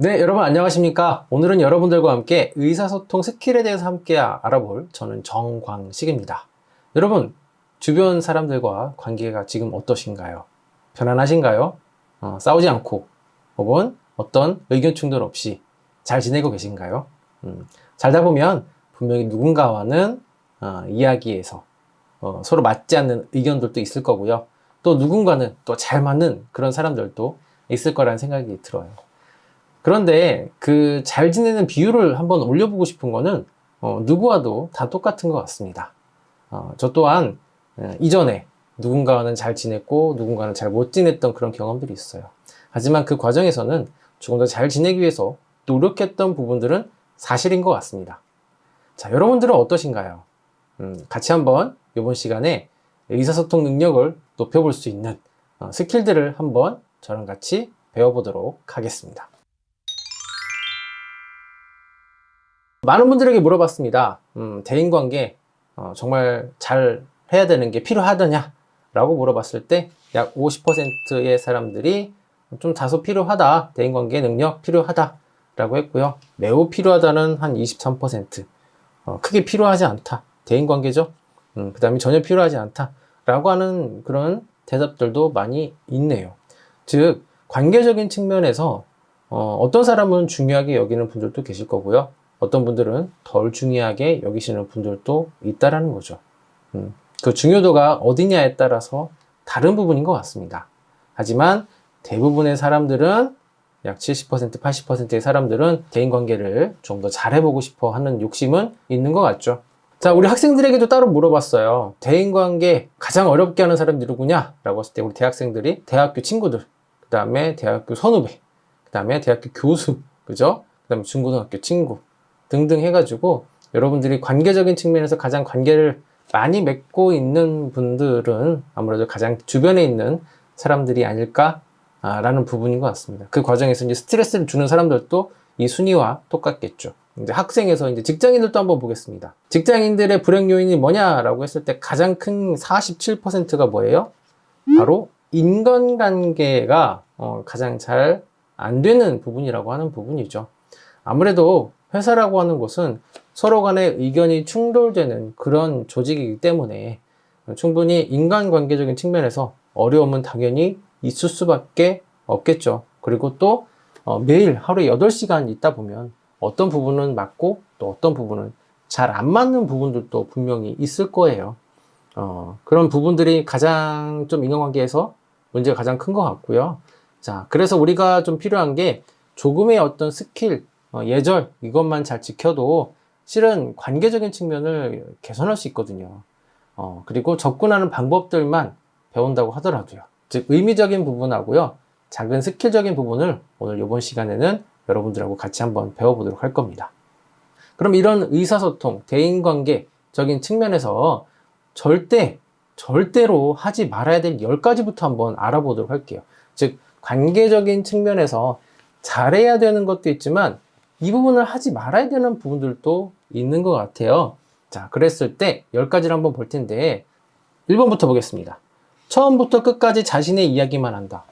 네, 여러분 안녕하십니까? 오늘은 여러분들과 함께 의사소통 스킬에 대해서 함께 알아볼 저는 정광식입니다. 여러분, 주변 사람들과 관계가 지금 어떠신가요? 편안하신가요? 싸우지 않고 혹은 어떤 의견 충돌 없이 잘 지내고 계신가요? 살다 보면 분명히 누군가와는 이야기에서 서로 맞지 않는 의견들도 있을 거고요. 또 누군가는 또 잘 맞는 그런 사람들도 있을 거라는 생각이 들어요. 그런데 그 잘 지내는 비율을 한번 올려보고 싶은 거는 누구와도 다 똑같은 것 같습니다. 저 또한 이전에 누군가와는 잘 지냈고 누군가는 잘 못 지냈던 그런 경험들이 있어요. 하지만 그 과정에서는 조금 더 잘 지내기 위해서 노력했던 부분들은 사실인 것 같습니다. 자, 여러분들은 어떠신가요? 같이 한번 이번 시간에 의사소통 능력을 높여볼 수 있는 스킬들을 한번 저랑 같이 배워보도록 하겠습니다. 많은 분들에게 물어봤습니다. 대인관계 정말 잘 해야 되는 게 필요하더냐? 라고 물어봤을 때 약 50%의 사람들이 좀 다소 필요하다, 대인관계 능력 필요하다 라고 했고요. 매우 필요하다는 한 23%, 크게 필요하지 않다, 대인관계죠. 그 다음에 전혀 필요하지 않다 라고 하는 그런 대답들도 많이 있네요. 즉 관계적인 측면에서 어떤 사람은 중요하게 여기는 분들도 계실 거고요. 어떤 분들은 덜 중요하게 여기시는 분들도 있다라는 거죠. 그 중요도가 어디냐에 따라서 다른 부분인 것 같습니다. 하지만 대부분의 사람들은 약 70%, 80%의 사람들은 대인관계를 좀 더 잘해보고 싶어 하는 욕심은 있는 것 같죠. 자, 우리 학생들에게도 따로 물어봤어요. 대인관계 가장 어렵게 하는 사람이 누구냐? 라고 했을 때 우리 대학생들이 대학교 친구들, 그 다음에 대학교 선후배, 그 다음에 대학교 교수, 그죠? 그 다음에 중고등학교 친구 등등 해가지고 여러분들이 관계적인 측면에서 가장 관계를 많이 맺고 있는 분들은 아무래도 가장 주변에 있는 사람들이 아닐까라는 부분인 것 같습니다. 그 과정에서 이제 스트레스를 주는 사람들도 이 순위와 똑같겠죠. 이제 학생에서 이제 직장인들도 한번 보겠습니다. 직장인들의 불행 요인이 뭐냐라고 했을 때 가장 큰 47%가 뭐예요? 바로 인간관계가 가장 잘 안 되는 부분이라고 하는 부분이죠. 아무래도 회사라고 하는 곳은 서로 간의 의견이 충돌되는 그런 조직이기 때문에 충분히 인간관계적인 측면에서 어려움은 당연히 있을 수밖에 없겠죠. 그리고 또 매일 하루에 8시간 있다 보면 어떤 부분은 맞고 또 어떤 부분은 잘 안 맞는 부분들도 분명히 있을 거예요. 그런 부분들이 가장 좀 인간관계에서 문제가 가장 큰 것 같고요. 자, 그래서 우리가 좀 필요한 게 조금의 어떤 스킬, 예절 이것만 잘 지켜도 실은 관계적인 측면을 개선할 수 있거든요. 그리고 접근하는 방법들만 배운다고 하더라도요. 즉 의미적인 부분하고요, 작은 스킬적인 부분을 오늘 이번 시간에는 여러분들하고 같이 한번 배워보도록 할 겁니다. 그럼 이런 의사소통, 대인관계적인 측면에서 절대로 하지 말아야 될 10가지부터 한번 알아보도록 할게요. 즉 관계적인 측면에서 잘해야 되는 것도 있지만 이 부분을 하지 말아야 되는 부분들도 있는 것 같아요. 자, 그랬을 때 10가지를 한번 볼 텐데 1번부터 보겠습니다. 처음부터 끝까지 자신의 이야기만 한다.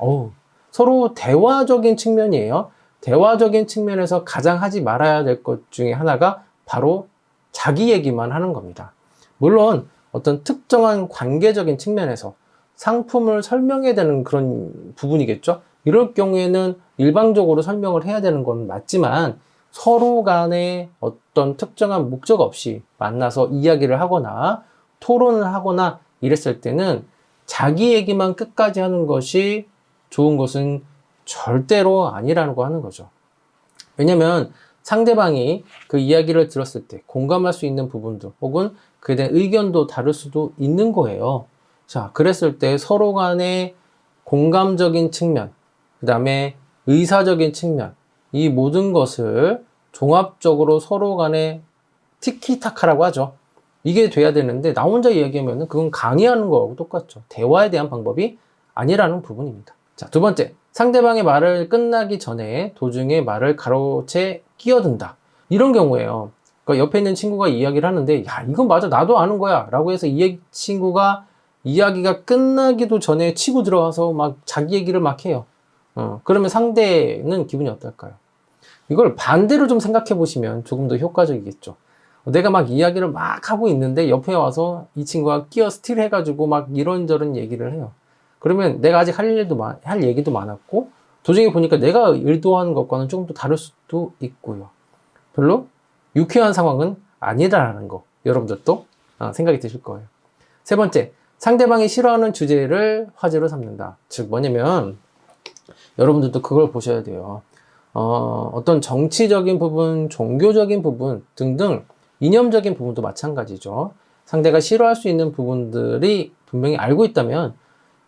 서로 대화적인 측면이에요. 대화적인 측면에서 가장 하지 말아야 될 것 중에 하나가 바로 자기 얘기만 하는 겁니다. 물론 어떤 특정한 관계적인 측면에서 상품을 설명해야 되는 그런 부분이겠죠. 이럴 경우에는 일방적으로 설명을 해야 되는 건 맞지만 서로 간에 어떤 특정한 목적 없이 만나서 이야기를 하거나 토론을 하거나 이랬을 때는 자기 얘기만 끝까지 하는 것이 좋은 것은 절대로 아니라고 하는 거죠. 왜냐면 상대방이 그 이야기를 들었을 때 공감할 수 있는 부분도 혹은 그에 대한 의견도 다를 수도 있는 거예요. 자, 그랬을 때 서로 간의 공감적인 측면, 그 다음에 의사적인 측면, 이 모든 것을 종합적으로 서로 간에 티키타카라고 하죠. 이게 돼야 되는데 나 혼자 이야기하면 그건 강의하는 거하고 똑같죠. 대화에 대한 방법이 아니라는 부분입니다. 자, 두 번째, 상대방의 말을 끝나기 전에 도중에 말을 가로채 끼어든다. 이런 경우에요. 그러니까 옆에 있는 친구가 이야기를 하는데 야, 이건 맞아, 나도 아는 거야 라고 해서 이 친구가 이야기가 끝나기도 전에 치고 들어와서 막 자기 얘기를 막 해요. 그러면 상대는 기분이 어떨까요? 이걸 반대로 좀 생각해 보시면 조금 더 효과적이겠죠. 내가 막 이야기를 막 하고 있는데 옆에 와서 이 친구가 끼어 스틸 해가지고 막 이런저런 얘기를 해요. 그러면 내가 아직 할 얘기도 많았고, 도중에 보니까 내가 의도하는 것과는 조금 더 다를 수도 있고요. 별로 유쾌한 상황은 아니다라는 거, 여러분들도 생각이 드실 거예요. 세 번째, 상대방이 싫어하는 주제를 화제로 삼는다. 즉 뭐냐면 여러분들도 그걸 보셔야 돼요. 어떤 정치적인 부분, 종교적인 부분 등등 이념적인 부분도 마찬가지죠. 상대가 싫어할 수 있는 부분들이 분명히 알고 있다면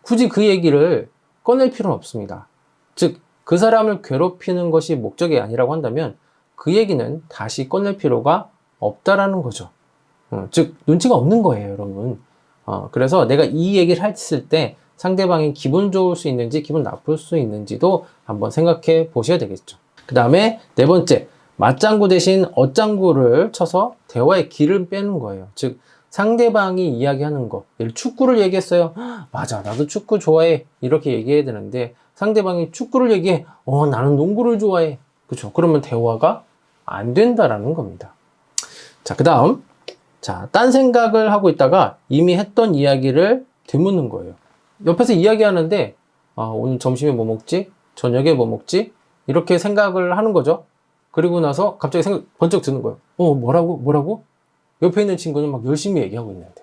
굳이 그 얘기를 꺼낼 필요는 없습니다. 즉, 그 사람을 괴롭히는 것이 목적이 아니라고 한다면 그 얘기는 다시 꺼낼 필요가 없다라는 거죠. 즉, 눈치가 없는 거예요, 여러분. 그래서 내가 이 얘기를 했을 때 상대방이 기분 좋을 수 있는지 기분 나쁠 수 있는지도 한번 생각해 보셔야 되겠죠. 그 다음에 네 번째, 맞장구 대신 엇장구를 쳐서 대화의 길을 빼는 거예요. 즉 상대방이 이야기하는 거, 예를 축구를 얘기했어요. 맞아, 나도 축구 좋아해. 이렇게 얘기해야 되는데 상대방이 축구를 얘기해. 나는 농구를 좋아해. 그렇죠? 그러면 대화가 안 된다라는 겁니다. 자, 그 다음, 딴 생각을 하고 있다가 이미 했던 이야기를 되묻는 거예요. 옆에서 이야기하는데 오늘 점심에 뭐 먹지? 저녁에 뭐 먹지? 이렇게 생각을 하는 거죠. 그리고 나서 갑자기 생각 번쩍 드는 거예요. 뭐라고? 옆에 있는 친구는 막 열심히 얘기하고 있는데.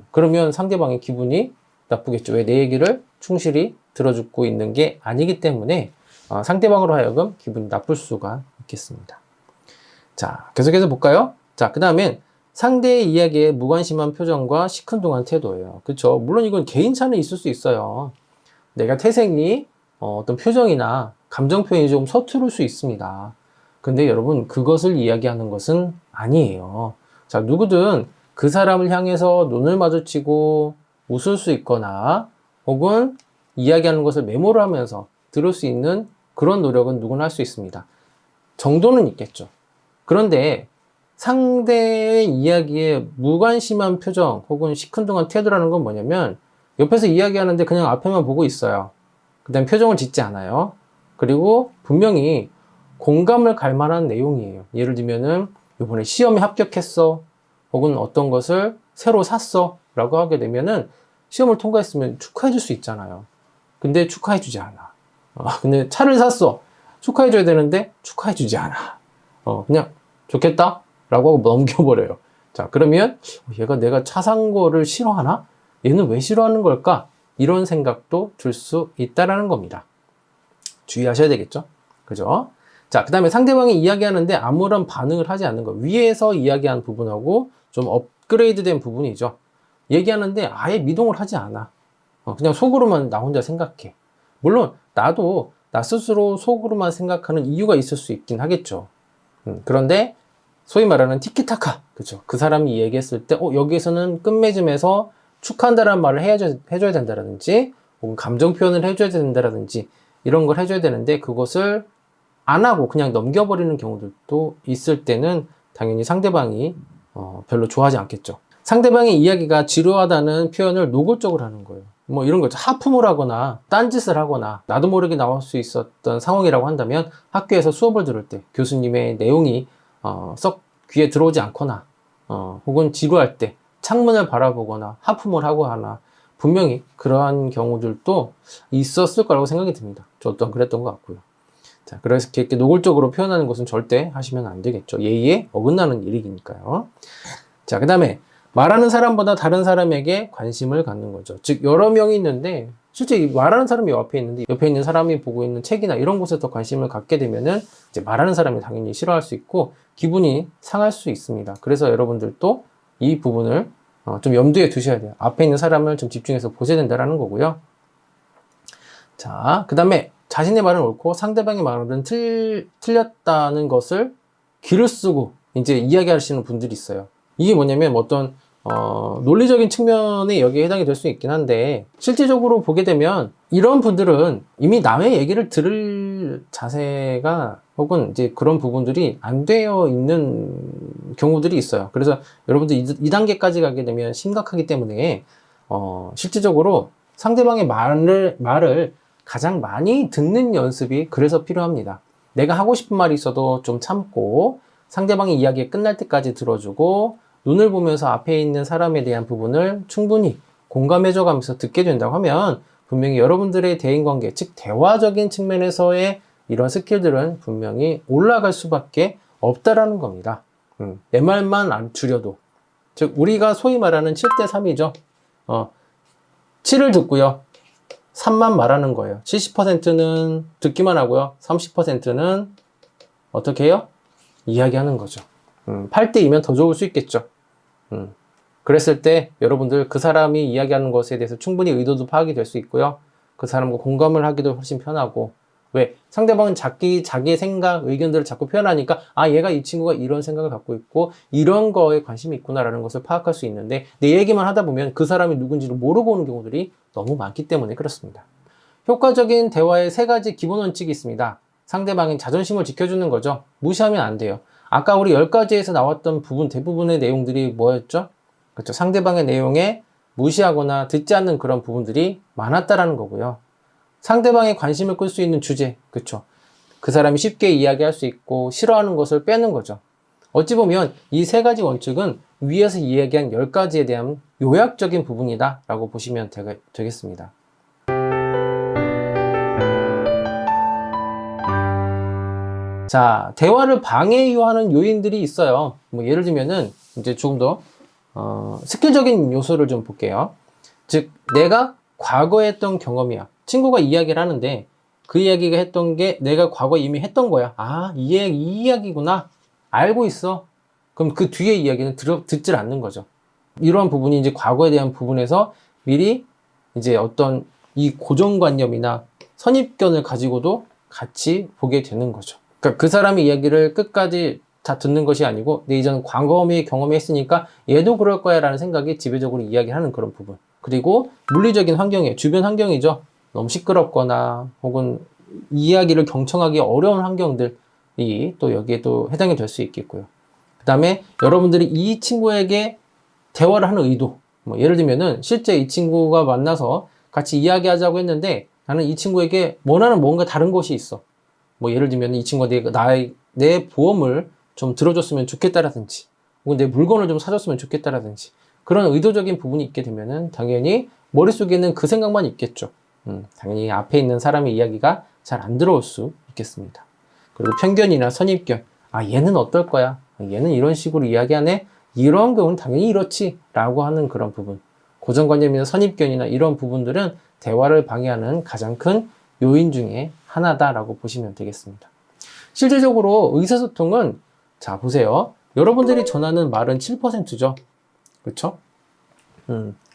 그러면 상대방의 기분이 나쁘겠죠. 왜 내 얘기를 충실히 들어주고 있는 게 아니기 때문에 상대방으로 하여금 기분이 나쁠 수가 있겠습니다. 자, 계속해서 볼까요? 자, 그 다음엔 상대의 이야기에 무관심한 표정과 시큰둥한 태도예요. 그렇죠? 물론 이건 개인차는 있을 수 있어요. 내가 태생이 어떤 표정이나 감정 표현이 좀 서투를 수 있습니다. 근데 여러분, 그것을 이야기하는 것은 아니에요. 자, 누구든 그 사람을 향해서 눈을 마주치고 웃을 수 있거나 혹은 이야기하는 것을 메모를 하면서 들을 수 있는 그런 노력은 누구나 할 수 있습니다. 정도는 있겠죠. 그런데 상대의 이야기에 무관심한 표정 혹은 시큰둥한 태도라는 건 뭐냐면 옆에서 이야기하는데 그냥 앞에만 보고 있어요. 그 다음 표정을 짓지 않아요. 그리고 분명히 공감을 갈 만한 내용이에요. 예를 들면은 이번에 시험에 합격했어. 혹은 어떤 것을 새로 샀어. 라고 하게 되면은 시험을 통과했으면 축하해 줄 수 있잖아요. 근데 축하해 주지 않아. 근데 차를 샀어. 축하해 줘야 되는데 축하해 주지 않아. 그냥 좋겠다. 라고 하고 넘겨버려요. 자, 그러면 얘가 내가 차 산 거를 싫어하나? 얘는 왜 싫어하는 걸까? 이런 생각도 들 수 있다라는 겁니다. 주의하셔야 되겠죠? 그죠? 자, 그 다음에 상대방이 이야기하는데 아무런 반응을 하지 않는 거. 위에서 이야기한 부분하고 좀 업그레이드 된 부분이죠. 얘기하는데 아예 미동을 하지 않아. 그냥 속으로만 나 혼자 생각해. 물론 나도 나 스스로 속으로만 생각하는 이유가 있을 수 있긴 하겠죠. 그런데 소위 말하는 티키타카, 그죠? 그 사람이 얘기했을 때, 여기에서는 끝맺음에서 축하한다라는 말을 해줘야 된다라든지, 혹은 감정 표현을 해줘야 된다라든지, 이런 걸 해줘야 되는데, 그것을 안 하고 그냥 넘겨버리는 경우들도 있을 때는 당연히 상대방이 별로 좋아하지 않겠죠. 상대방의 이야기가 지루하다는 표현을 노골적으로 하는 거예요. 뭐 이런 거죠. 하품을 하거나 딴짓을 하거나 나도 모르게 나올 수 있었던 상황이라고 한다면 학교에서 수업을 들을 때 교수님의 내용이 썩 귀에 들어오지 않거나 혹은 지루할 때 창문을 바라보거나 하품을 하고 하나 분명히 그러한 경우들도 있었을 거라고 생각이 듭니다. 저 또한 그랬던 것 같고요. 자, 그래서 이렇게 노골적으로 표현하는 것은 절대 하시면 안 되겠죠. 예의에 어긋나는 일이니까요. 자, 그 다음에 말하는 사람보다 다른 사람에게 관심을 갖는 거죠. 즉 여러 명이 있는데 실제 말하는 사람이 옆에 있는데 옆에 있는 사람이 보고 있는 책이나 이런 곳에 더 관심을 갖게 되면은 이제 말하는 사람이 당연히 싫어할 수 있고 기분이 상할 수 있습니다. 그래서 여러분들도 이 부분을 좀 염두에 두셔야 돼요. 앞에 있는 사람을 좀 집중해서 보셔야 된다는 거고요. 자, 그 다음에 자신의 말은 옳고 상대방의 말은 틀렸다는 것을 귀를 쓰고 이제 이야기하시는 분들이 있어요. 이게 뭐냐면 어떤 논리적인 측면에 여기에 해당이 될 수 있긴 한데 실질적으로 보게 되면 이런 분들은 이미 남의 얘기를 들을 자세가 혹은 이제 그런 부분들이 안 되어 있는 경우들이 있어요. 그래서 여러분들 2단계까지 가게 되면 심각하기 때문에 실질적으로 상대방의 말을 가장 많이 듣는 연습이 그래서 필요합니다. 내가 하고 싶은 말이 있어도 좀 참고 상대방의 이야기가 끝날 때까지 들어주고 눈을 보면서 앞에 있는 사람에 대한 부분을 충분히 공감해줘 가면서 듣게 된다고 하면 분명히 여러분들의 대인관계, 즉 대화적인 측면에서의 이런 스킬들은 분명히 올라갈 수밖에 없다라는 겁니다. 내 말만 안 줄여도, 즉 우리가 소위 말하는 7대 3이죠. 7을 듣고요, 3만 말하는 거예요. 70%는 듣기만 하고요, 30%는 어떻게 해요? 이야기하는 거죠. 8대 2면 더 좋을 수 있겠죠. 그랬을 때 여러분들 그 사람이 이야기하는 것에 대해서 충분히 의도도 파악이 될 수 있고요, 그 사람과 공감을 하기도 훨씬 편하고. 왜? 상대방은 자기의 생각, 의견들을 자꾸 표현하니까 얘가, 이 친구가 이런 생각을 갖고 있고 이런 거에 관심이 있구나라는 것을 파악할 수 있는데, 내 얘기만 하다 보면 그 사람이 누군지를 모르고 오는 경우들이 너무 많기 때문에 그렇습니다. 효과적인 대화의 3가지 기본 원칙이 있습니다. 상대방의 자존심을 지켜주는 거죠. 무시하면 안 돼요. 아까 우리 10가지에서 나왔던 부분, 대부분의 내용들이 뭐였죠? 그렇죠. 상대방의 내용에 무시하거나 듣지 않는 그런 부분들이 많았다라는 거고요. 상대방의 관심을 끌 수 있는 주제, 그렇죠. 그 사람이 쉽게 이야기할 수 있고 싫어하는 것을 빼는 거죠. 어찌 보면 이 3가지 원칙은 위에서 이야기한 10가지에 대한 요약적인 부분이다 라고 보시면 되겠습니다. 자, 대화를 방해하는 요인들이 있어요. 예를 들면은 이제 조금 더 스킬적인 요소를 좀 볼게요. 즉, 내가 과거에 했던 경험이야. 친구가 이야기를 하는데 그 이야기가 했던 게 내가 과거에 이미 했던 거야. 이 이야기구나. 알고 있어. 그럼 그 뒤에 이야기는 듣질 않는 거죠. 이러한 부분이 이제 과거에 대한 부분에서 미리 이제 어떤 이 고정관념이나 선입견을 가지고도 같이 보게 되는 거죠. 그러니까 그 사람의 이야기를 끝까지 다 듣는 것이 아니고, 내 이전 과거의 경험이 했으니까 얘도 그럴 거야 라는 생각이 지배적으로 이야기하는 그런 부분. 그리고 물리적인 환경이에요. 주변 환경이죠. 너무 시끄럽거나 혹은 이야기를 경청하기 어려운 환경들이 또 여기에 또 해당이 될 수 있겠고요. 그 다음에 여러분들이 이 친구에게 대화를 하는 의도, 예를 들면은 실제 이 친구가 만나서 같이 이야기하자고 했는데 나는 이 친구에게 원하는 뭔가 다른 것이 있어. 예를 들면 이 친구가 내 보험을 좀 들어줬으면 좋겠다라든지, 혹은 내 물건을 좀 사줬으면 좋겠다라든지, 그런 의도적인 부분이 있게 되면은 당연히 머릿속에는 그 생각만 있겠죠. 당연히 앞에 있는 사람의 이야기가 잘 안 들어올 수 있겠습니다. 그리고 편견이나 선입견, 얘는 어떨 거야? 얘는 이런 식으로 이야기하네? 이런 경우는 당연히 이렇지 라고 하는 그런 부분, 고정관념이나 선입견이나 이런 부분들은 대화를 방해하는 가장 큰 요인 중에 하나다라고 보시면 되겠습니다. 실제적으로 의사소통은, 자 보세요, 여러분들이 전하는 말은 7%죠. 그렇죠?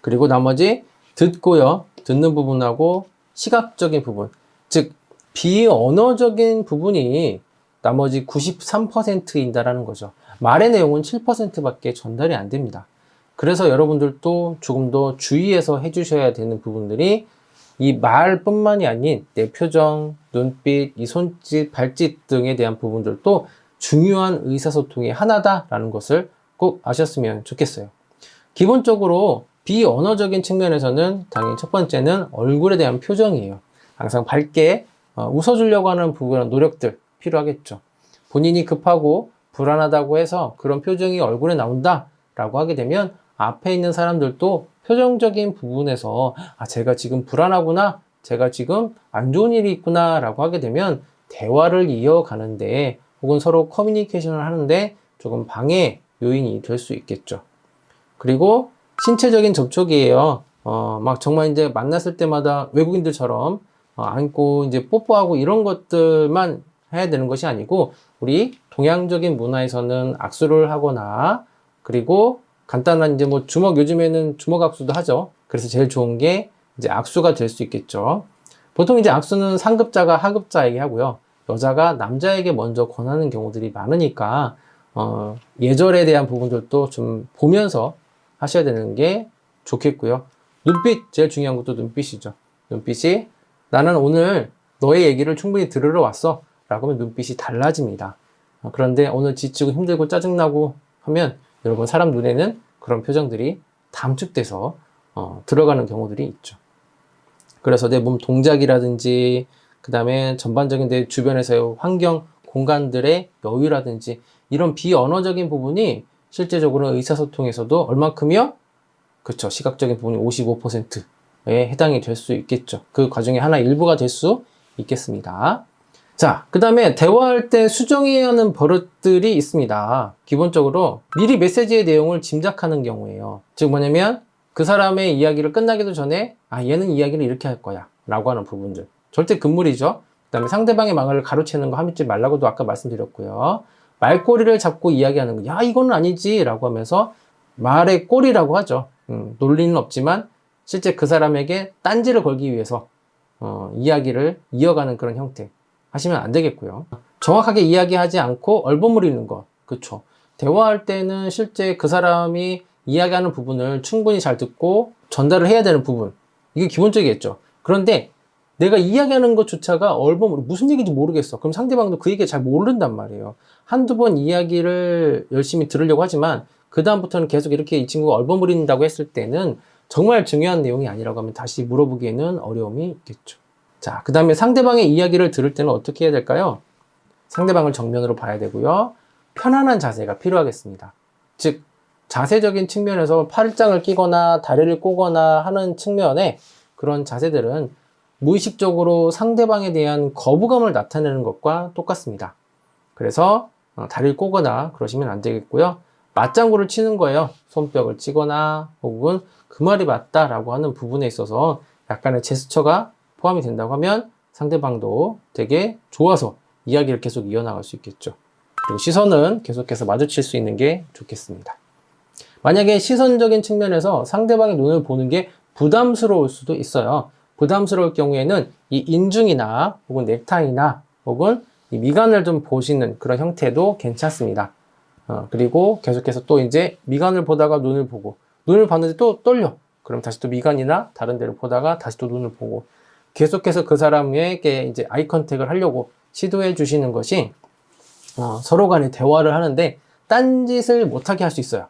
그리고 나머지 듣고요, 듣는 부분하고 시각적인 부분, 즉 비언어적인 부분이 나머지 93%인다라는 거죠. 말의 내용은 7%밖에 전달이 안 됩니다. 그래서 여러분들도 조금 더 주의해서 해주셔야 되는 부분들이 이 말뿐만이 아닌 내 표정, 눈빛, 이 손짓, 발짓 등에 대한 부분들도 중요한 의사소통의 하나다라는 것을 꼭 아셨으면 좋겠어요. 기본적으로 비언어적인 측면에서는 당연히 첫 번째는 얼굴에 대한 표정이에요. 항상 밝게 웃어주려고 하는 부분은 노력들 필요하겠죠. 본인이 급하고 불안하다고 해서 그런 표정이 얼굴에 나온다 라고 하게 되면 앞에 있는 사람들도 표정적인 부분에서 제가 지금 불안하구나, 제가 지금 안 좋은 일이 있구나 라고 하게 되면 대화를 이어가는데 혹은 서로 커뮤니케이션을 하는데 조금 방해 요인이 될 수 있겠죠. 그리고 신체적인 접촉이에요. 막 정말 이제 만났을 때마다 외국인들처럼 안고 이제 뽀뽀하고 이런 것들만 해야 되는 것이 아니고, 우리 동양적인 문화에서는 악수를 하거나, 그리고 간단한 이제 주먹, 요즘에는 주먹 악수도 하죠. 그래서 제일 좋은 게 이제 악수가 될 수 있겠죠. 보통 이제 악수는 상급자가 하급자에게 하고요, 여자가 남자에게 먼저 권하는 경우들이 많으니까 예절에 대한 부분들도 좀 보면서 하셔야 되는 게 좋겠고요. 눈빛, 제일 중요한 것도 눈빛이죠. 눈빛이, 나는 오늘 너의 얘기를 충분히 들으러 왔어 라고 하면 눈빛이 달라집니다. 그런데 오늘 지치고 힘들고 짜증나고 하면 여러분 사람 눈에는 그런 표정들이 담축돼서 들어가는 경우들이 있죠. 그래서 내 몸 동작이라든지 그 다음에 전반적인 내 주변에서의 환경, 공간들의 여유라든지 이런 비언어적인 부분이 실제적으로 의사소통에서도 얼만큼이요? 그쵸. 시각적인 부분이 55%에 해당이 될 수 있겠죠. 그 과정의 하나 일부가 될 수 있겠습니다. 자, 그 다음에 대화할 때 수정해야 하는 버릇들이 있습니다. 기본적으로 미리 메시지의 내용을 짐작하는 경우에요. 즉 뭐냐면 그 사람의 이야기를 끝나기도 전에 얘는 이야기를 이렇게 할 거야 라고 하는 부분들. 절대 금물이죠. 그 다음에 상대방의 말을 가로채는 거 하지 말라고도 아까 말씀드렸고요. 말꼬리를 잡고 이야기하는 거. 야, 이거는 아니지 라고 하면서 말의 꼬리라고 하죠. 논리는 없지만 실제 그 사람에게 딴지를 걸기 위해서 이야기를 이어가는 그런 형태 하시면 안 되겠고요. 정확하게 이야기하지 않고 얼버무리는 것. 그쵸. 대화할 때는 실제 그 사람이 이야기하는 부분을 충분히 잘 듣고 전달을 해야 되는 부분. 이게 기본적이겠죠. 그런데 내가 이야기하는 것조차가 무슨 얘기인지 모르겠어. 그럼 상대방도 그 얘기 잘 모른단 말이에요. 한두 번 이야기를 열심히 들으려고 하지만 그 다음부터는 계속 이렇게 이 친구가 얼버무린다고 했을 때는 정말 중요한 내용이 아니라고 하면 다시 물어보기에는 어려움이 있겠죠. 자, 그 다음에 상대방의 이야기를 들을 때는 어떻게 해야 될까요? 상대방을 정면으로 봐야 되고요. 편안한 자세가 필요하겠습니다. 즉, 자세적인 측면에서 팔짱을 끼거나 다리를 꼬거나 하는 측면에 그런 자세들은 무의식적으로 상대방에 대한 거부감을 나타내는 것과 똑같습니다. 그래서 다리를 꼬거나 그러시면 안 되겠고요. 맞장구를 치는 거예요. 손뼉을 치거나 혹은 그 말이 맞다라고 하는 부분에 있어서 약간의 제스처가 포함이 된다고 하면 상대방도 되게 좋아서 이야기를 계속 이어나갈 수 있겠죠. 그리고 시선은 계속해서 마주칠 수 있는 게 좋겠습니다. 만약에 시선적인 측면에서 상대방의 눈을 보는 게 부담스러울 수도 있어요. 부담스러울 경우에는 이 인중이나 혹은 넥타이나 혹은 이 미간을 좀 보시는 그런 형태도 괜찮습니다. 그리고 계속해서 또 이제 미간을 보다가 눈을 보고 눈을 봤는데 또 떨려. 그럼 다시 또 미간이나 다른 데를 보다가 다시 또 눈을 보고 계속해서 그 사람에게 이제 아이 컨택을 하려고 시도해 주시는 것이 서로 간에 대화를 하는데 딴짓을 못하게 할 수 있어요.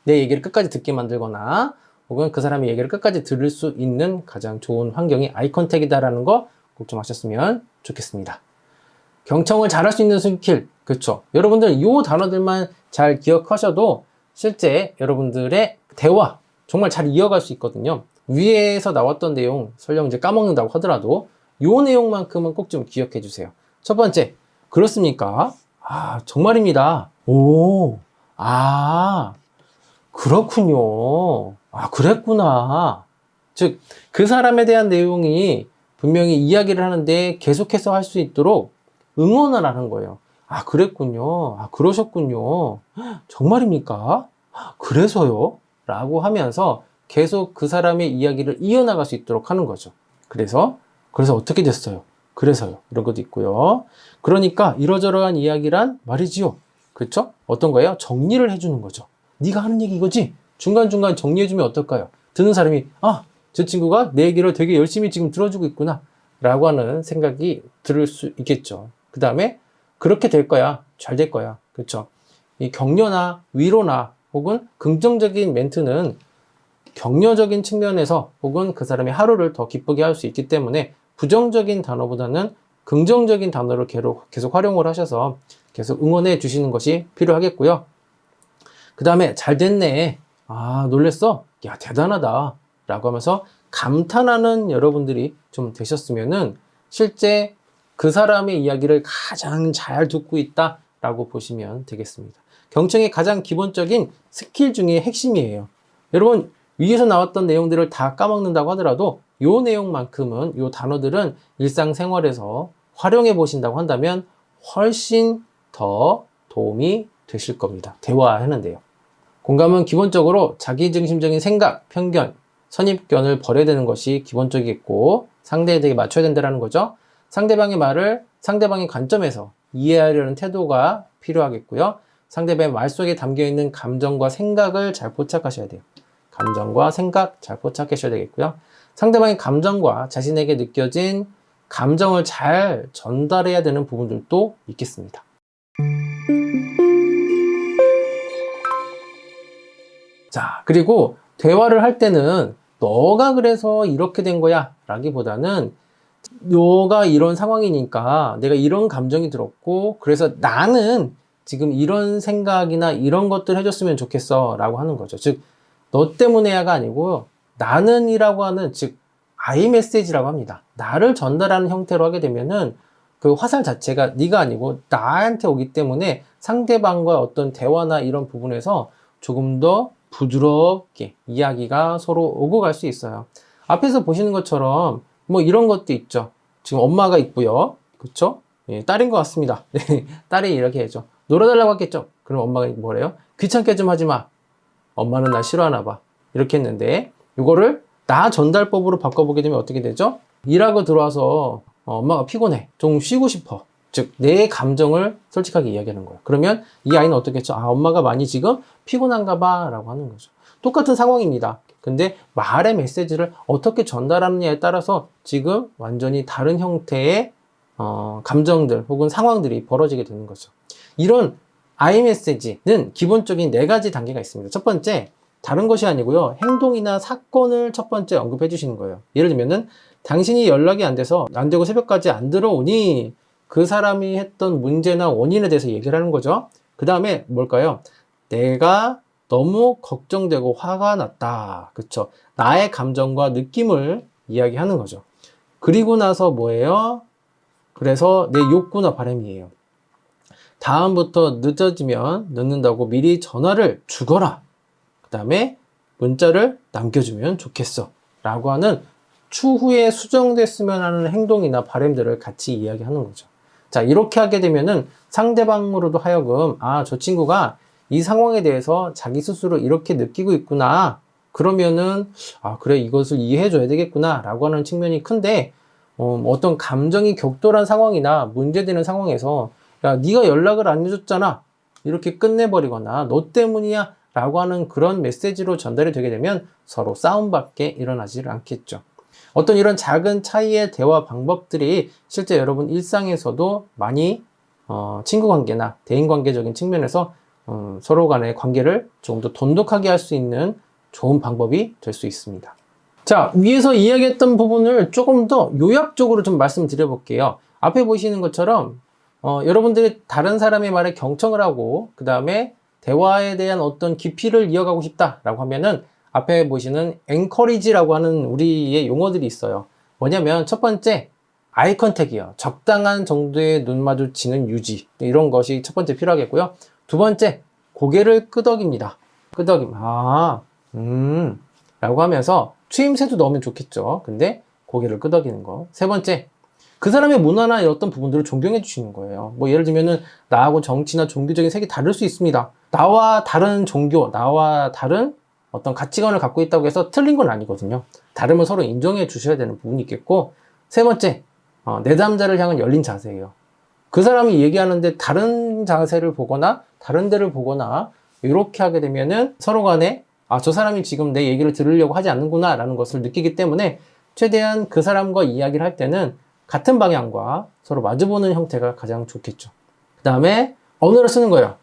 내 얘기를 끝까지 듣게 만들거나 혹은 그 사람의 얘기를 끝까지 들을 수 있는 가장 좋은 환경이 아이 컨택이다라는 거 꼭 좀 하셨으면 좋겠습니다. 경청을 잘할 수 있는 스킬, 그렇죠? 여러분들 이 단어들만 잘 기억하셔도 실제 여러분들의 대화 정말 잘 이어갈 수 있거든요. 위에서 나왔던 내용 설령 이제 까먹는다고 하더라도 이 내용만큼은 꼭 좀 기억해 주세요. 첫 번째, 그렇습니까? 정말입니다. 그렇군요. 그랬구나. 즉, 그 사람에 대한 내용이 분명히 이야기를 하는데 계속해서 할 수 있도록 응원을 하는 거예요. 그랬군요. 그러셨군요. 정말입니까? 그래서요? 라고 하면서 계속 그 사람의 이야기를 이어나갈 수 있도록 하는 거죠. 그래서 어떻게 됐어요? 그래서요. 이런 것도 있고요. 그러니까 이러저러한 이야기란 말이지요. 그렇죠? 어떤 거예요? 정리를 해주는 거죠. 네가 하는 얘기 이거지? 중간중간 정리해주면 어떨까요? 듣는 사람이 저 친구가 내 얘기를 되게 열심히 지금 들어주고 있구나 라고 하는 생각이 들을 수 있겠죠. 그 다음에 그렇게 될 거야. 잘 될 거야. 그렇죠? 이 격려나 위로나 혹은 긍정적인 멘트는 격려적인 측면에서 혹은 그 사람의 하루를 더 기쁘게 할 수 있기 때문에 부정적인 단어보다는 긍정적인 단어를 계속 활용을 하셔서 계속 응원해 주시는 것이 필요하겠고요. 그 다음에 잘 됐네. 놀랬어? 야, 대단하다. 라고 하면서 감탄하는 여러분들이 좀 되셨으면은 실제 그 사람의 이야기를 가장 잘 듣고 있다 라고 보시면 되겠습니다. 경청의 가장 기본적인 스킬 중에 핵심이에요. 여러분, 위에서 나왔던 내용들을 다 까먹는다고 하더라도 요 내용만큼은, 요 단어들은 일상생활에서 활용해 보신다고 한다면 훨씬 더 도움이 되실 겁니다. 대화하는데요. 공감은 기본적으로 자기중심적인 생각, 편견, 선입견을 버려야 되는 것이 기본적이겠고 상대에 대해 맞춰야 된다는 거죠. 상대방의 말을 상대방의 관점에서 이해하려는 태도가 필요하겠고요. 상대방의 말 속에 담겨있는 감정과 생각을 잘 포착하셔야 돼요. 감정과 생각 잘 포착하셔야 되겠고요. 상대방의 감정과 자신에게 느껴진 감정을 잘 전달해야 되는 부분들도 있겠습니다. 자, 그리고 대화를 할 때는 너가 그래서 이렇게 된 거야 라기보다는 너가 이런 상황이니까 내가 이런 감정이 들었고 그래서 나는 지금 이런 생각이나 이런 것들 해줬으면 좋겠어 라고 하는 거죠. 즉 너 때문에야가 아니고 나는이라고 하는 즉 I 메시지라고 합니다. 나를 전달하는 형태로 하게 되면은 그 화살 자체가 네가 아니고 나한테 오기 때문에 상대방과 어떤 대화나 이런 부분에서 조금 더 부드럽게 이야기가 서로 오고 갈 수 있어요. 앞에서 보시는 것처럼 뭐 이런 것도 있죠. 지금 엄마가 있고요. 그쵸? 예, 딸인 것 같습니다. 딸이 이렇게 해줘. 놀아달라고 했겠죠? 그럼 엄마가 뭐래요? 귀찮게 좀 하지 마. 엄마는 나 싫어하나 봐. 이렇게 했는데 이거를 나 전달법으로 바꿔보게 되면 어떻게 되죠? 일하고 들어와서 엄마가 피곤해. 좀 쉬고 싶어. 즉 내 감정을 솔직하게 이야기하는 거예요. 그러면 이 아이는 어떻게 했죠? 아, 엄마가 많이 지금 피곤한가 봐 라고 하는 거죠. 똑같은 상황입니다. 근데 말의 메시지를 어떻게 전달하느냐에 따라서 지금 완전히 다른 형태의 감정들 혹은 상황들이 벌어지게 되는 거죠. 이런 iMessage는 기본적인 4가지 단계가 있습니다. 첫 번째, 다른 것이 아니고요. 행동이나 사건을 첫 번째 언급해 주시는 거예요. 예를 들면은 당신이 연락이 안 돼서 안 되고 새벽까지 안 들어오니 그 사람이 했던 문제나 원인에 대해서 얘기를 하는 거죠. 그 다음에 뭘까요? 내가 너무 걱정되고 화가 났다. 그쵸? 나의 감정과 느낌을 이야기하는 거죠. 그리고 나서 뭐예요? 그래서 내 욕구나 바람이에요. 다음부터 늦어지면 늦는다고 미리 전화를 주거라. 그 다음에 문자를 남겨주면 좋겠어. 라고 하는 추후에 수정됐으면 하는 행동이나 바람들을 같이 이야기하는 거죠. 자, 이렇게 하게 되면은 상대방으로도 하여금 아, 저 친구가 이 상황에 대해서 자기 스스로 이렇게 느끼고 있구나. 그러면은 아, 그래, 이것을 이해해 줘야 되겠구나. 라고 하는 측면이 큰데 어떤 감정이 격돌한 상황이나 문제되는 상황에서 야, 네가 연락을 안 해줬잖아. 이렇게 끝내버리거나 너 때문이야. 라고 하는 그런 메시지로 전달이 되게 되면 서로 싸움밖에 일어나지 않겠죠. 어떤 이런 작은 차이의 대화 방법들이 실제 여러분 일상에서도 많이 친구 관계나 대인 관계적인 측면에서 서로 간의 관계를 조금 더 돈독하게 할 수 있는 좋은 방법이 될 수 있습니다. 자, 위에서 이야기했던 부분을 조금 더 요약적으로 좀 말씀드려 볼게요. 앞에 보시는 것처럼 여러분들이 다른 사람의 말에 경청을 하고 그 다음에 대화에 대한 어떤 깊이를 이어가고 싶다라고 하면은 앞에 보시는 encourage라고 하는 우리의 용어들이 있어요. 뭐냐면 첫 번째 아이 컨택이요. 적당한 정도의 눈 마주치는 유지. 이런 것이 첫 번째 필요하겠고요. 두 번째 고개를 끄덕입니다. 끄덕임. 라고 하면서 추임새도 넣으면 좋겠죠. 근데 고개를 끄덕이는 거. 세 번째 그 사람의 문화나 어떤 부분들을 존경해 주시는 거예요. 뭐 예를 들면은 나하고 정치나 종교적인 색이 다를 수 있습니다. 나와 다른 종교, 나와 다른 어떤 가치관을 갖고 있다고 해서 틀린 건 아니거든요. 다름을 서로 인정해 주셔야 되는 부분이 있겠고, 세 번째, 내담자를 향한 열린 자세예요. 그 사람이 얘기하는데 다른 자세를 보거나 다른 데를 보거나 이렇게 하게 되면은 서로 간에 아, 저 사람이 지금 내 얘기를 들으려고 하지 않는구나 라는 것을 느끼기 때문에 최대한 그 사람과 이야기를 할 때는 같은 방향과 서로 마주보는 형태가 가장 좋겠죠. 그 다음에 언어를 쓰는 거예요.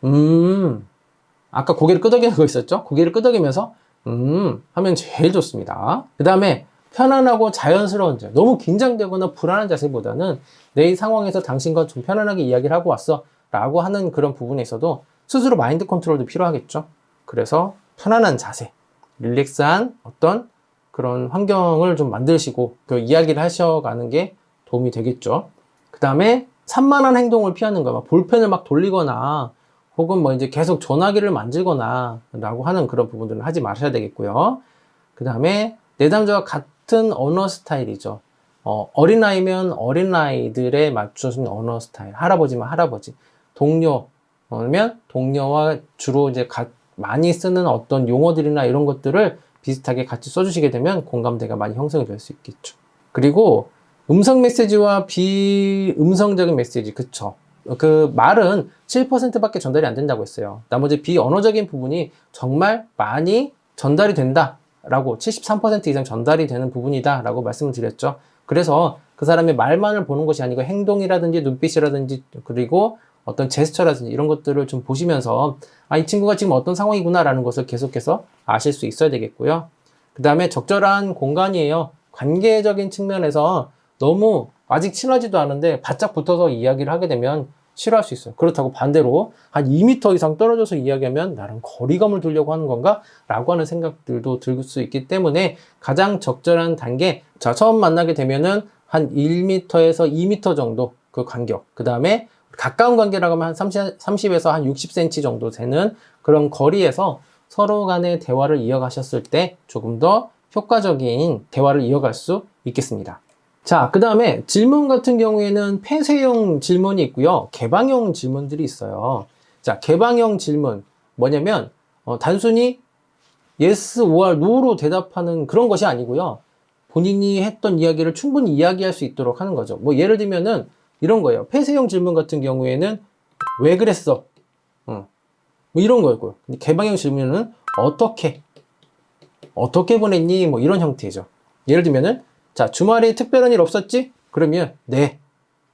아까 고개를 끄덕이는 거 있었죠? 고개를 끄덕이면서 하면 제일 좋습니다. 그 다음에 편안하고 자연스러운 자세. 너무 긴장되거나 불안한 자세보다는 내 이 상황에서 당신과 좀 편안하게 이야기를 하고 왔어 라고 하는 그런 부분에 있어도 스스로 마인드 컨트롤도 필요하겠죠. 그래서 편안한 자세, 릴렉스한 어떤 그런 환경을 좀 만드시고 그 이야기를 하셔가는 게 도움이 되겠죠. 그 다음에 산만한 행동을 피하는 거야. 볼펜을 막 돌리거나 혹은 뭐 이제 계속 전화기를 만지거나 라고 하는 그런 부분들은 하지 마셔야 되겠고요. 그 다음에 내담자와 같은 언어 스타일이죠. 어린아이면 어린아이들에 맞춰진 언어 스타일. 할아버지면 할아버지. 동료면 동료와 주로 이제 많이 쓰는 어떤 용어들이나 이런 것들을 비슷하게 같이 써주시게 되면 공감대가 많이 형성이 될 수 있겠죠. 그리고 음성 메시지와 비음성적인 메시지, 그쵸. 그 말은 7%밖에 전달이 안 된다고 했어요. 나머지 비언어적인 부분이 정말 많이 전달이 된다라고 73% 이상 전달이 되는 부분이다라고 말씀을 드렸죠. 그래서 그 사람의 말만을 보는 것이 아니고 행동이라든지 눈빛이라든지 그리고 어떤 제스처라든지 이런 것들을 좀 보시면서 아, 이 친구가 지금 어떤 상황이구나라는 것을 계속해서 아실 수 있어야 되겠고요. 그 다음에 적절한 공간이에요. 관계적인 측면에서 너무 아직 친하지도 않은데 바짝 붙어서 이야기를 하게 되면 싫어할 수 있어요. 그렇다고 반대로 한 2m 이상 떨어져서 이야기하면 나랑 거리감을 두려고 하는 건가? 라고 하는 생각들도 들 수 있기 때문에 가장 적절한 단계, 자, 처음 만나게 되면은 한 1m에서 2m 정도 그 간격, 그 다음에 가까운 관계라고 하면 한 30에서 한 60cm 정도 되는 그런 거리에서 서로 간의 대화를 이어가셨을 때 조금 더 효과적인 대화를 이어갈 수 있겠습니다. 자, 그 다음에 질문 같은 경우에는 폐쇄형 질문이 있고요. 개방형 질문들이 있어요. 자, 개방형 질문. 뭐냐면, 단순히 yes or no로 대답하는 그런 것이 아니고요. 본인이 했던 이야기를 충분히 이야기할 수 있도록 하는 거죠. 뭐, 예를 들면은 이런 거예요. 폐쇄형 질문 같은 경우에는 왜 그랬어? 뭐 이런 거였고요. 근데 개방형 질문은 어떻게 보냈니? 뭐 이런 형태죠. 예를 들면은 자, 주말에 특별한 일 없었지? 그러면 네.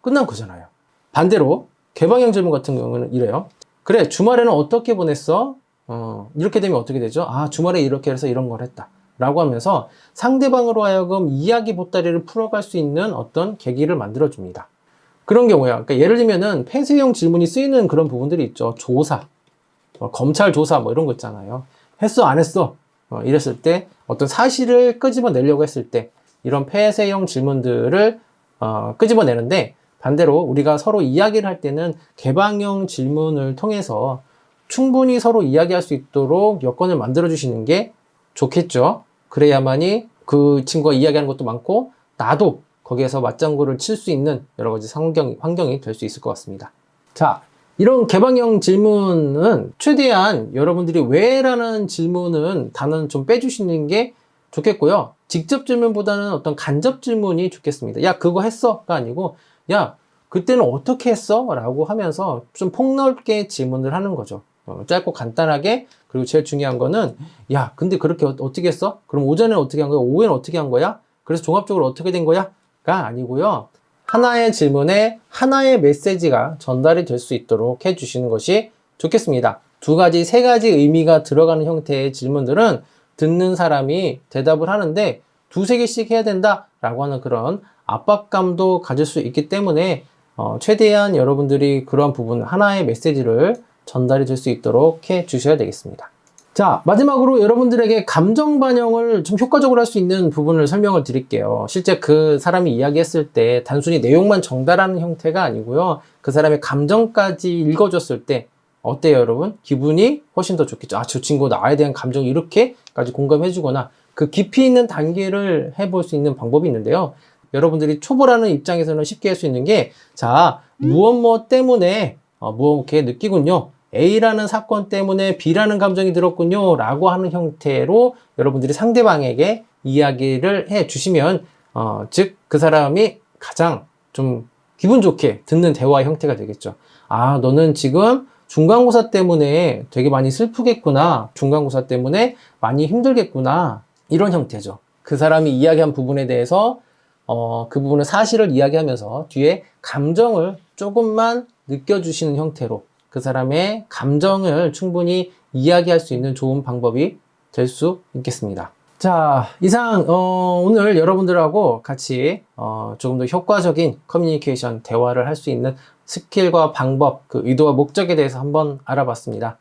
끝난 거잖아요. 반대로 개방형 질문 같은 경우는 이래요. 그래, 주말에는 어떻게 보냈어? 이렇게 되면 어떻게 되죠? 아, 주말에 이렇게 해서 이런 걸 했다. 라고 하면서 상대방으로 하여금 이야기 보따리를 풀어갈 수 있는 어떤 계기를 만들어줍니다. 그런 경우야. 그러니까 예를 들면은 폐쇄형 질문이 쓰이는 그런 부분들이 있죠. 조사, 검찰 조사 뭐 이런 거 있잖아요. 했어, 안 했어? 이랬을 때 어떤 사실을 끄집어내려고 했을 때 이런 폐쇄형 질문들을 끄집어내는데 반대로 우리가 서로 이야기를 할 때는 개방형 질문을 통해서 충분히 서로 이야기할 수 있도록 여건을 만들어 주시는 게 좋겠죠. 그래야만이 그 친구가 이야기하는 것도 많고 나도 거기에서 맞장구를 칠 수 있는 여러 가지 환경이 될 수 있을 것 같습니다. 자, 이런 개방형 질문은 최대한 여러분들이 왜 라는 질문은 단어는 좀 빼주시는 게 좋겠고요. 직접 질문보다는 어떤 간접 질문이 좋겠습니다. 야, 그거 했어?가 아니고 야, 그때는 어떻게 했어? 라고 하면서 좀 폭넓게 질문을 하는 거죠. 짧고 간단하게. 그리고 제일 중요한 거는 야, 근데 그렇게 어떻게 했어? 그럼 오전에는 어떻게 한 거야? 오후에는 어떻게 한 거야? 그래서 종합적으로 어떻게 된 거야? 가 아니고요. 하나의 질문에 하나의 메시지가 전달이 될 수 있도록 해주시는 것이 좋겠습니다. 두 가지, 세 가지 의미가 들어가는 형태의 질문들은 듣는 사람이 대답을 하는데 두세 개씩 해야 된다라고 하는 그런 압박감도 가질 수 있기 때문에 최대한 여러분들이 그러한 부분, 하나의 메시지를 전달이 될 수 있도록 해 주셔야 되겠습니다. 자, 마지막으로 여러분들에게 감정 반영을 좀 효과적으로 할 수 있는 부분을 설명을 드릴게요. 실제 그 사람이 이야기했을 때 단순히 내용만 전달하는 형태가 아니고요. 그 사람의 감정까지 읽어줬을 때 어때요, 여러분? 기분이 훨씬 더 좋겠죠. 아, 저 친구 나에 대한 감정이 이렇게까지 공감해주거나 그 깊이 있는 단계를 해볼 수 있는 방법이 있는데요. 여러분들이 초보라는 입장에서는 쉽게 할 수 있는 게 자, 무엇 때문에 무엇게 느끼군요. A라는 사건 때문에 B라는 감정이 들었군요. 라고 하는 형태로 여러분들이 상대방에게 이야기를 해 주시면, 즉, 그 사람이 가장 좀 기분 좋게 듣는 대화 형태가 되겠죠. 아, 너는 지금 중간고사 때문에 되게 많이 슬프겠구나. 중간고사 때문에 많이 힘들겠구나. 이런 형태죠. 그 사람이 이야기한 부분에 대해서, 그 부분의 사실을 이야기하면서 뒤에 감정을 조금만 느껴주시는 형태로 그 사람의 감정을 충분히 이야기할 수 있는 좋은 방법이 될 수 있겠습니다. 자, 이상 오늘 여러분들하고 같이 조금 더 효과적인 커뮤니케이션 대화를 할 수 있는 스킬과 방법, 그 의도와 목적에 대해서 한번 알아봤습니다.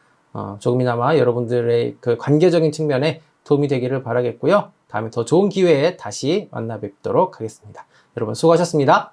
조금이나마 여러분들의 그 관계적인 측면에 도움이 되기를 바라겠고요. 다음에 더 좋은 기회에 다시 만나 뵙도록 하겠습니다. 여러분 수고하셨습니다.